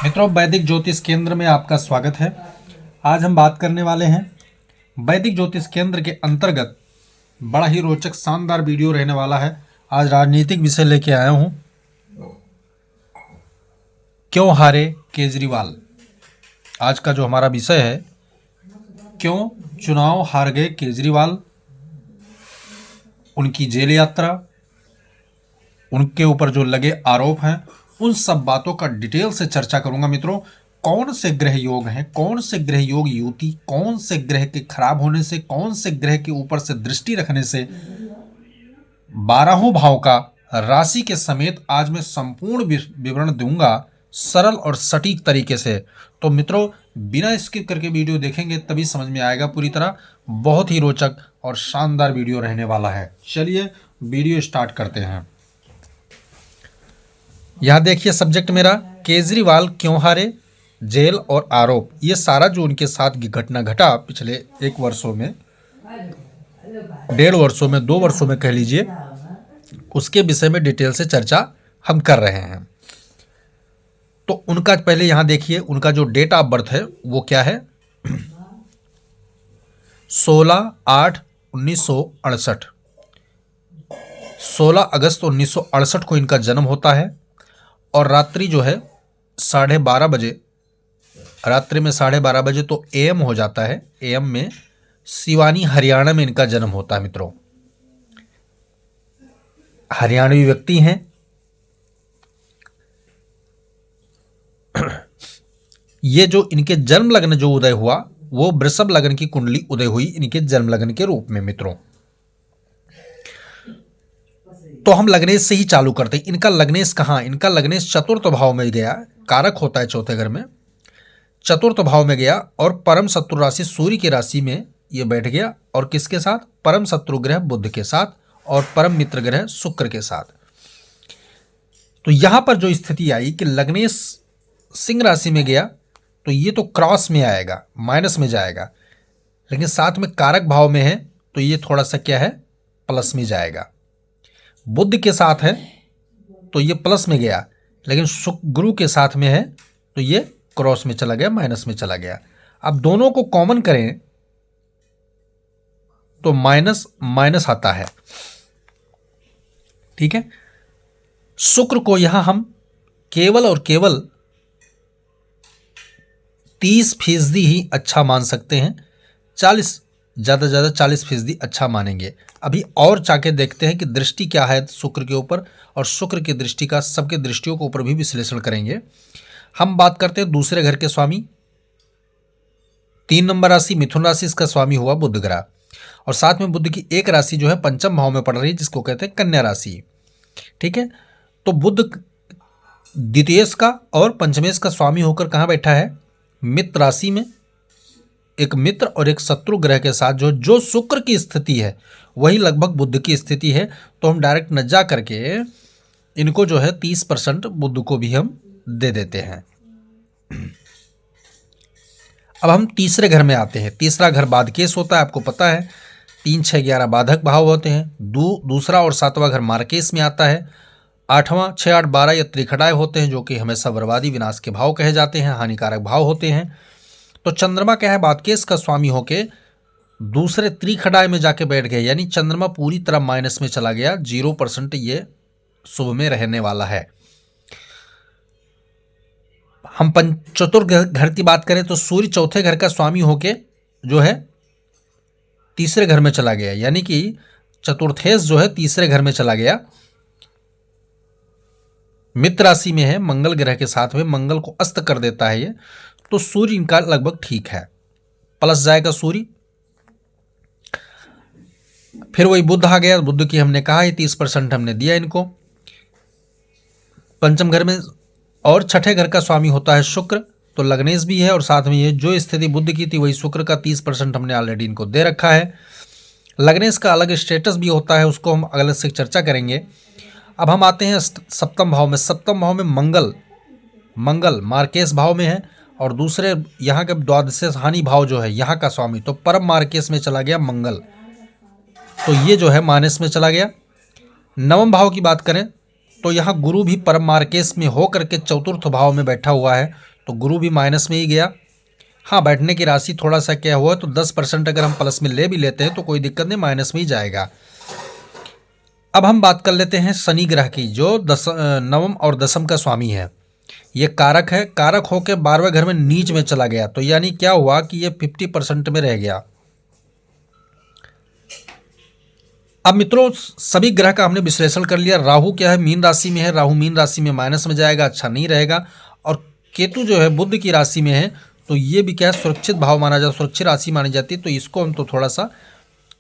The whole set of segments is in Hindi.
मित्रों, वैदिक ज्योतिष केंद्र में आपका स्वागत है। आज हम बात करने वाले हैं वैदिक ज्योतिष केंद्र के अंतर्गत बड़ा ही रोचक शानदार वीडियो रहने वाला है। आज राजनीतिक विषय लेके आया हूं। क्यों हारे केजरीवाल। आज का जो हमारा विषय है, क्यों चुनाव हार गए केजरीवाल, उनकी जेल यात्रा, उनके ऊपर जो लगे आरोप हैं, उन सब बातों का डिटेल से चर्चा करूंगा। मित्रों, कौन से ग्रह योग हैं, कौन से ग्रह योग युति, कौन से ग्रह के खराब होने से, कौन से ग्रह के ऊपर से दृष्टि रखने से 12 भाव का राशि के समेत आज मैं संपूर्ण विवरण दूंगा, सरल और सटीक तरीके से। तो मित्रों, बिना स्किप करके वीडियो देखेंगे तभी समझ में आएगा पूरी तरह। बहुत ही रोचक और शानदार वीडियो रहने वाला है। चलिए वीडियो स्टार्ट करते हैं। यहाँ देखिए सब्जेक्ट मेरा, केजरीवाल क्यों हारे, जेल और आरोप। ये सारा जो उनके साथ की घटना घटा पिछले 1 वर्षों में, 1.5 वर्षों में, 2 वर्षों में कह लीजिए, उसके विषय में डिटेल से चर्चा हम कर रहे हैं। तो उनका पहले यहाँ देखिए, उनका जो डेट ऑफ बर्थ है वो क्या है, 16/8/1968। 16 अगस्त 1968 को इनका जन्म होता है और रात्रि जो है 12:30 बजे, रात्रि में 12:30 बजे तो एएम हो जाता है। एएम में सिवानी हरियाणा में इनका जन्म होता है। मित्रों, हरियाणवी व्यक्ति हैं। ये जो इनके जन्म लग्न जो उदय हुआ वो वृषभ लग्न की कुंडली उदय हुई इनके जन्म लग्न के रूप में। मित्रों, तो हम लग्नेश से ही चालू करते हैं। इनका लग्नेश कहाँ, इनका लग्नेश चतुर्थ भाव में गया, कारक होता है चौथे घर में, चतुर्थ भाव में गया और परम शत्रु राशि सूर्य की राशि में ये बैठ गया। और किसके साथ, परम शत्रु ग्रह बुध के साथ और परम मित्र ग्रह शुक्र के साथ। तो यहां पर जो स्थिति आई कि लग्नेश सिंह राशि में गया तो ये तो क्रॉस में आएगा, माइनस में जाएगा, लेकिन साथ में कारक भाव में है तो ये थोड़ा सा क्या है, प्लस में जाएगा। बुध के साथ है तो ये प्लस में गया, लेकिन गुरु के साथ में है तो ये क्रॉस में चला गया, माइनस में चला गया। अब दोनों को कॉमन करें तो माइनस माइनस आता है। ठीक है, शुक्र को यहां हम केवल और केवल 30% ही अच्छा मान सकते हैं, 40 ज़्यादा से ज़्यादा 40% अच्छा मानेंगे। अभी और चाके देखते हैं कि दृष्टि क्या है शुक्र के ऊपर, और शुक्र की दृष्टि का सबके दृष्टियों के ऊपर भी विश्लेषण करेंगे। हम बात करते हैं दूसरे घर के स्वामी, 3 नंबर राशि मिथुन राशि, इसका स्वामी हुआ बुध ग्रह, और साथ में बुध की एक राशि जो है पंचम भाव में पड़ रही है जिसको कहते हैं कन्या राशि। ठीक है, तो बुध द्वितीयेश का और पंचमेश का स्वामी होकर कहाँ बैठा है, मित्र राशि में। एक मित्र और एक शत्रु ग्रह के साथ जो शुक्र की स्थिति है वही लगभग बुध की स्थिति है। तो हम डायरेक्ट न जा करके इनको जो है 30% बुध को भी हम दे देते हैं। अब हम तीसरे घर में आते हैं। तीसरा घर बाधकेश होता है, आपको पता है 3, 6, 11 बाधक भाव होते हैं। दूसरा और 7वां घर मार्केश में आता है। 8वां, 6, 8, 12 ये त्रिखड़ाएं होते हैं जो कि हमेशा बर्बादी विनाश के भाव कहे जाते हैं, हानिकारक भाव होते हैं। तो चंद्रमा क्या है, बाधकेश का स्वामी होके दूसरे त्रिखड़ाए में जाके बैठ गए, यानी चंद्रमा पूरी तरह माइनस में चला गया, 0% ये शुभ में रहने वाला है। हम चतुर्थ घर की बात करें तो सूर्य चौथे घर का स्वामी होके जो है तीसरे घर में चला गया, यानी कि चतुर्थेश जो है तीसरे घर में चला गया, मित्र राशि में है, मंगल ग्रह के साथ में, मंगल को अस्त कर देता है ये। तो सूर्य इनका लगभग ठीक है, प्लस जाएगा सूर्य। फिर वही बुध आ गया, बुध की हमने कहा 30% हमने दिया इनको पंचम घर में, और छठे घर का स्वामी होता है शुक्र, तो लग्नेश भी है, और साथ में ये जो स्थिति बुध की थी वही शुक्र का 30% हमने ऑलरेडी इनको दे रखा है। लग्नेश का अलग स्टेटस भी होता है, उसको हम अगले से चर्चा करेंगे। अब हम आते हैं सप्तम भाव में। सप्तम भाव में मंगल मार्केश भाव में है, और दूसरे यहाँ के द्वादश हानि भाव जो है यहाँ का स्वामी तो परम मार्केश में चला गया मंगल, तो ये जो है माइनस में चला गया। नवम भाव की बात करें तो यहाँ गुरु भी परम मार्केश में होकर के चतुर्थ भाव में बैठा हुआ है, तो गुरु भी माइनस में ही गया। हाँ, बैठने की राशि थोड़ा सा क्या हुआ तो 10% अगर हम प्लस में ले भी लेते हैं तो कोई दिक्कत नहीं, माइनस में ही जाएगा। अब हम बात कर लेते हैं शनि ग्रह की, जो नवम और दसम का स्वामी है। ये कारक है, कारक होकर 12वें घर में नीच में चला गया, तो यानी क्या हुआ कि ये 50% में रह गया। अब मित्रों, सभी ग्रह का हमने विश्लेषण कर लिया। राहु क्या है, मीन राशि में है, राहु मीन राशि में माइनस में जाएगा, अच्छा नहीं रहेगा। और केतु जो है बुध की राशि में है, तो ये भी क्या है, सुरक्षित भाव माना जाता है, सुरक्षित राशि मानी जाती है, तो इसको हम तो थोड़ा सा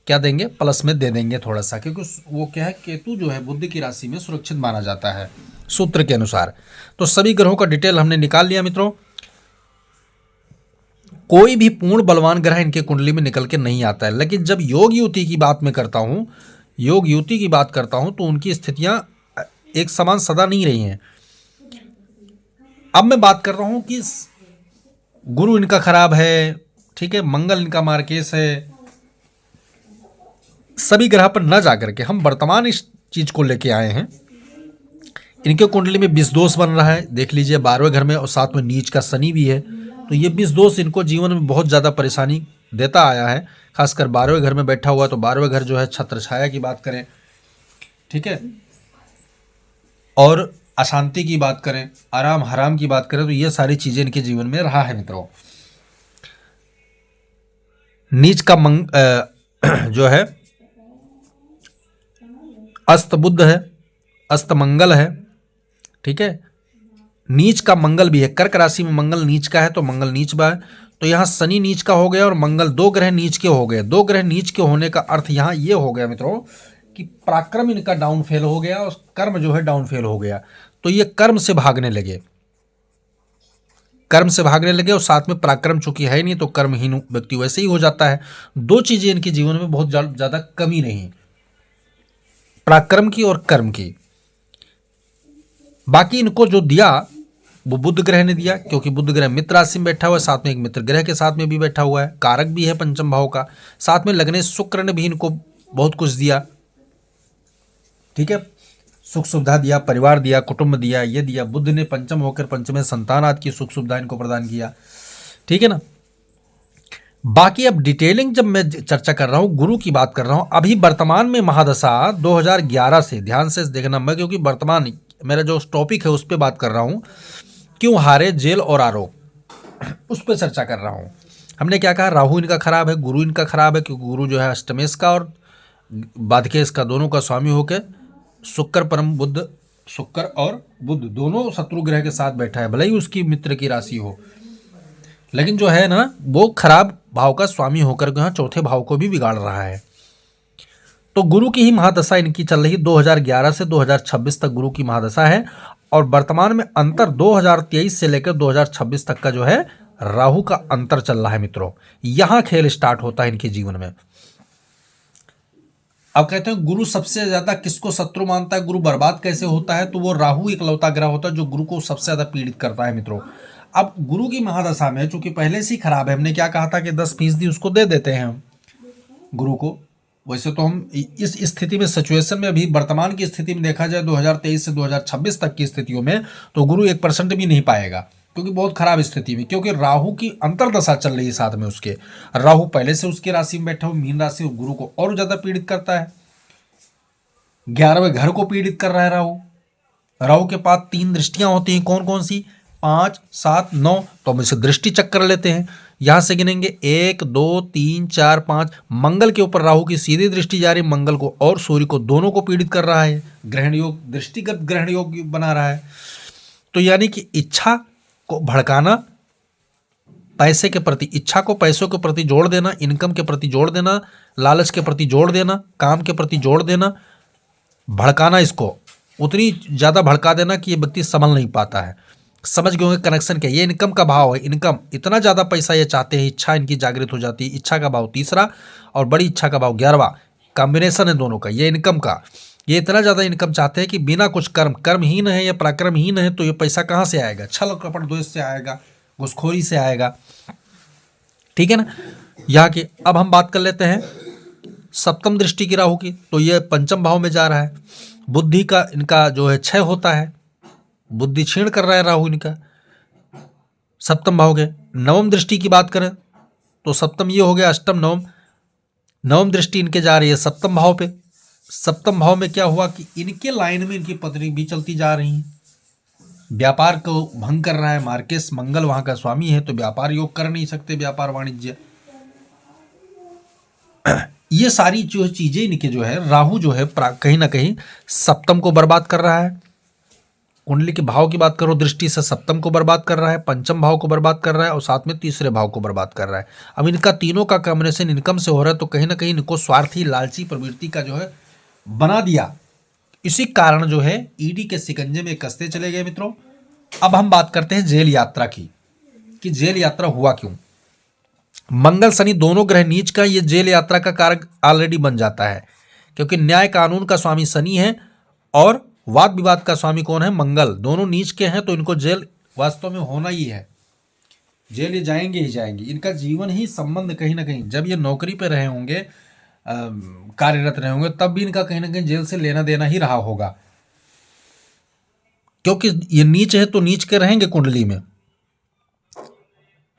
क्या देंगे, प्लस में दे देंगे थोड़ा सा, क्योंकि वो क्या है, केतु जो है बुध की राशि में सुरक्षित माना जाता है सूत्र के अनुसार। तो सभी ग्रहों का डिटेल हमने निकाल लिया मित्रों। कोई भी पूर्ण बलवान ग्रह इनके कुंडली में निकल के नहीं आता है, लेकिन जब योग युति की बात मैं करता हूं, योग युति की बात करता हूं, तो उनकी स्थितियां एक समान सदा नहीं रही हैं। अब मैं बात कर रहा हूं कि गुरु इनका खराब है, ठीक है, मंगल इनका मार्केश है, सभी ग्रह पर न जाकर के हम वर्तमान इस चीज को लेके आए हैं। इनके कुंडली में विष दोष बन रहा है, देख लीजिए 12वें घर में, और साथ में नीच का शनि भी है, तो ये विष दोष इनको जीवन में बहुत ज़्यादा परेशानी देता आया है। खासकर 12वें घर में बैठा हुआ, तो 12वें घर जो है छत्र छाया की बात करें, ठीक है, और अशांति की बात करें, आराम हराम की बात करें, तो ये सारी चीज़ें इनके जीवन में रहा है मित्रों। नीच का जो है अस्त बुध है, अस्त मंगल है, ठीक है, नीच का मंगल भी है, कर्क राशि में मंगल नीच का है, तो मंगल नीच बा है, तो यहाँ शनि नीच का हो गया और मंगल, दो ग्रह नीच के हो गए। दो ग्रह नीच के होने का अर्थ यहाँ ये हो गया मित्रों कि पराक्रम इनका डाउन फेल हो गया और कर्म जो है डाउन फेल हो गया, तो ये कर्म से भागने लगे, कर्म से भागने लगे, और साथ में पराक्रम चूंकि है नहीं तो कर्महीन व्यक्ति वैसे ही हो जाता है। दो चीजें इनके जीवन में बहुत ज्यादा कमी रही, पराक्रम की और कर्म की। बाकी इनको जो दिया वो बुध ग्रह ने दिया, क्योंकि बुध ग्रह मित्र राशि में बैठा हुआ है, साथ में एक मित्र ग्रह के साथ में भी बैठा हुआ है, कारक भी है पंचम भाव का, साथ में लगने शुक्र ने भी इनको बहुत कुछ दिया, ठीक है, सुख सुविधा दिया, परिवार दिया, कुटुंब दिया, ये दिया। बुध ने पंचम होकर पंचम संतान आदि की सुख सुविधा इनको प्रदान किया, ठीक है ना। बाकी अब डिटेलिंग जब मैं चर्चा कर रहा हूं, गुरु की बात कर रहा हूं, अभी वर्तमान में महादशा 2011 से, ध्यान से देखना, मैं क्योंकि वर्तमान मेरा जो टॉपिक है उस पर बात कर रहा हूं, क्यों हारे जेल और आरोप, उस पर चर्चा कर रहा हूं। हमने क्या कहा, राहु इनका खराब है, गुरु इनका खराब है, क्योंकि गुरु जो है अष्टमेश का और बाधकेश का दोनों का स्वामी होकर शुक्र परम बुध, शुक्र और बुध दोनों शत्रु ग्रह के साथ बैठा है, भले ही उसकी मित्र की राशि हो, लेकिन जो है ना वो खराब भाव का स्वामी होकर के यहाँ चौथे भाव को भी बिगाड़ रहा है। तो गुरु की ही महादशा इनकी चल रही, 2011 से 2026 तक गुरु की महादशा है, और वर्तमान में अंतर 2023 से लेकर 2026 तक का जो है राहु का अंतर चल रहा है मित्रों। यहां खेल स्टार्ट होता है इनके जीवन में। अब कहते हैं गुरु सबसे ज्यादा किसको शत्रु मानता है, गुरु बर्बाद कैसे होता है, तो वो राहु इकलौता ग्रह होता है जो गुरु को सबसे ज्यादा पीड़ित करता है मित्रों। अब गुरु की महादशा में चूंकि पहले से ही खराब है, हमने क्या कहा था कि 10% उसको दे देते हैं हम गुरु को। वैसे तो हम इस स्थिति में, सिचुएशन में, अभी वर्तमान की स्थिति में देखा जाए 2023 से 2026 तक की स्थितियों में, तो गुरु 1% भी नहीं पाएगा, क्योंकि बहुत खराब स्थिति में, क्योंकि राहु की अंतरदशा चल रही है साथ में उसके। राहु पहले से उसकी राशि में बैठा हुआ मीन राशि, गुरु को और ज्यादा पीड़ित करता है, 11वें घर को पीड़ित कर रहा है राहु। राहु के पास 3 दृष्टियां होती हैं, कौन कौन सी, 5, 7, 9, तो हम इसे दृष्टि चक्र लेते हैं, यहां से गिनेंगे 1, 2, 3, 4, 5। मंगल के ऊपर राहु की सीधी दृष्टि जा रही है, मंगल को और सूर्य को दोनों को पीड़ित कर रहा है, ग्रहण योग, दृष्टिगत ग्रहण योग बना रहा है। तो यानी कि इच्छा को भड़काना, पैसे के प्रति, इच्छा को पैसों के प्रति जोड़ देना, इनकम के प्रति जोड़ देना, लालच के प्रति जोड़ देना, काम के प्रति जोड़ देना, भड़काना, इसको उतनी ज़्यादा भड़का देना कि ये व्यक्ति संभल नहीं पाता है। समझ गए होंगे कनेक्शन क्या, ये इनकम का भाव है, इनकम, इतना ज़्यादा पैसा ये चाहते हैं, इच्छा इनकी जागृत हो जाती है, इच्छा का भाव 3रा और बड़ी इच्छा का भाव 11वां, कॉम्बिनेशन है दोनों का, ये इनकम का। ये इतना ज़्यादा इनकम चाहते हैं कि बिना कुछ कर्महीन है या पराक्रमहीन है, तो ये पैसा कहाँ से आएगा, छल कपट दोष से आएगा, घुसखोरी से आएगा, ठीक है ना। यहाँ की अब हम बात कर लेते हैं सप्तम दृष्टि की राहु की, तो ये पंचम भाव में जा रहा है, बुद्धि का इनका जो है क्षय होता है, बुद्धि क्षीण कर रहा है राहु इनका, सप्तम भाव के। नवम दृष्टि की बात करें तो सप्तम ये हो गया, अष्टम नवम, नवम दृष्टि इनके जा रही है सप्तम भाव पे। सप्तम भाव में क्या हुआ कि इनके लाइन में इनकी पत्नी भी चलती जा रही है, व्यापार को भंग कर रहा है। मार्केश मंगल वहां का स्वामी है तो व्यापार योग कर नहीं सकते, व्यापार वाणिज्य। ये सारी जो चीजें इनके जो है, राहु जो है कहीं ना कहीं सप्तम को बर्बाद कर रहा है। कुंडली के भाव की बात करो दृष्टि से सप्तम को बर्बाद कर रहा है, पंचम भाव को बर्बाद कर रहा है और साथ में तीसरे भाव को बर्बाद कर रहा है। अब इनका तीनों का कॉम्बिनेशन इनकम से हो रहा है तो कहीं ना कहीं इनको स्वार्थी लालची प्रवृत्ति का जो है बना दिया। इसी कारण जो है ईडी के शिकंजे में कसते चले गए मित्रों। अब हम बात करते हैं जेल यात्रा की, कि जेल यात्रा हुआ क्यों। मंगल शनि दोनों ग्रह नीच का ये जेल यात्रा का कारक ऑलरेडी बन जाता है, क्योंकि न्याय कानून का स्वामी शनि है और वाद विवाद का स्वामी कौन है, मंगल। दोनों नीच के हैं तो इनको जेल वास्तव में होना ही है, जेल ये जाएंगे ही जाएंगे। इनका जीवन ही संबंध कहीं ना कहीं, जब ये नौकरी पे रहे होंगे, कार्यरत रहे होंगे, तब भी इनका कहीं ना कहीं जेल से लेना देना ही रहा होगा, क्योंकि ये नीच है तो नीच के रहेंगे कुंडली में।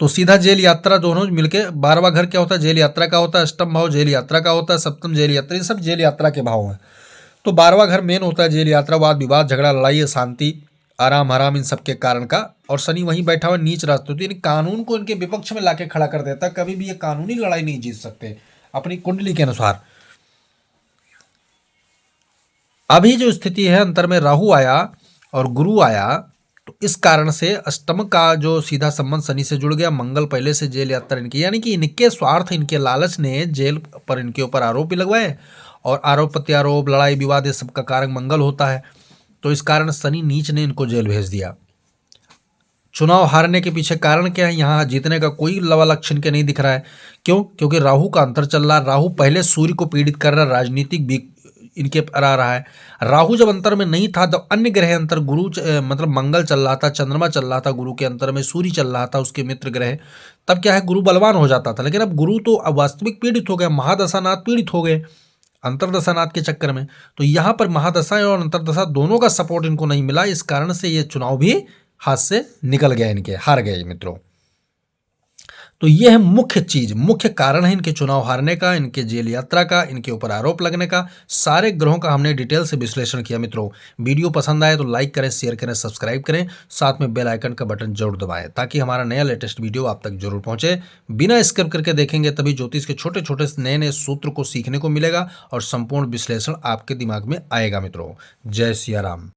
तो सीधा जेल यात्रा दोनों मिलके, 12वां घर क्या होता है, जेल यात्रा का होता है। अष्टम भाव जेल यात्रा का होता है, सप्तम जेल यात्रा, ये सब जेल यात्रा के भाव हैं। तो 12वां घर मेन होता है जेल यात्रा, वाद विवाद, झगड़ा, लड़ाई, शांति, आराम हराम, इन सब के कारण का। और शनि वहीं बैठा हुआ नीच रास्ते, तो इन कानून को इनके विपक्ष में लाके खड़ा कर देता। कभी भी ये कानूनी लड़ाई नहीं जीत सकते अपनी कुंडली के अनुसार। अभी जो स्थिति है, अंतर में राहु आया और गुरु आया, तो इस कारण से अष्टम का जो सीधा संबंध शनि से जुड़ गया। मंगल पहले से जेल यात्रा इनकी, यानी कि इनके स्वार्थ, इनके लालच ने जेल पर इनके ऊपर आरोप भी लगवाए, और आरोप प्रत्यारोप, लड़ाई विवाद, ये सब का कारक मंगल होता है। तो इस कारण शनि नीच ने इनको जेल भेज दिया। चुनाव हारने के पीछे कारण क्या है, यहाँ जीतने का कोई लवा लक्षण के नहीं दिख रहा है। क्यों? क्योंकि राहु का अंतर चल रहा है। राहु पहले सूर्य को पीड़ित कर रहा है, राजनीतिक भी इनके पर आ रहा है। राहु जब अंतर में नहीं था, जब अन्य ग्रह अंतर, गुरु मतलब मंगल चल रहा था, चंद्रमा चल रहा था, गुरु के अंतर में सूर्य चल रहा था, उसके मित्र ग्रह, तब क्या है, गुरु बलवान हो जाता था। लेकिन अब गुरु तो अब वास्तविक पीड़ित हो गए, महादशानाथ पीड़ित हो गए अंतरदशानाथ के चक्कर में। तो यहाँ पर महादशा और अंतरदशा दोनों का सपोर्ट इनको नहीं मिला, इस कारण से ये चुनाव भी हाथ से निकल गया, इनके हार गए मित्रों। तो यह है मुख्य चीज, मुख्य कारण है इनके चुनाव हारने का, इनके जेल यात्रा का, इनके ऊपर आरोप लगने का। सारे ग्रहों का हमने डिटेल से विश्लेषण किया मित्रों। वीडियो पसंद आए तो लाइक करें, शेयर करें, सब्सक्राइब करें, साथ में बेल आइकन का बटन जरूर दबाएं, ताकि हमारा नया लेटेस्ट वीडियो आप तक जरूर पहुंचे। बिना स्किप करके देखेंगे तभी ज्योतिष के छोटे छोटे नए नए सूत्र को सीखने को मिलेगा और संपूर्ण विश्लेषण आपके दिमाग में आएगा मित्रों। जय सिया राम।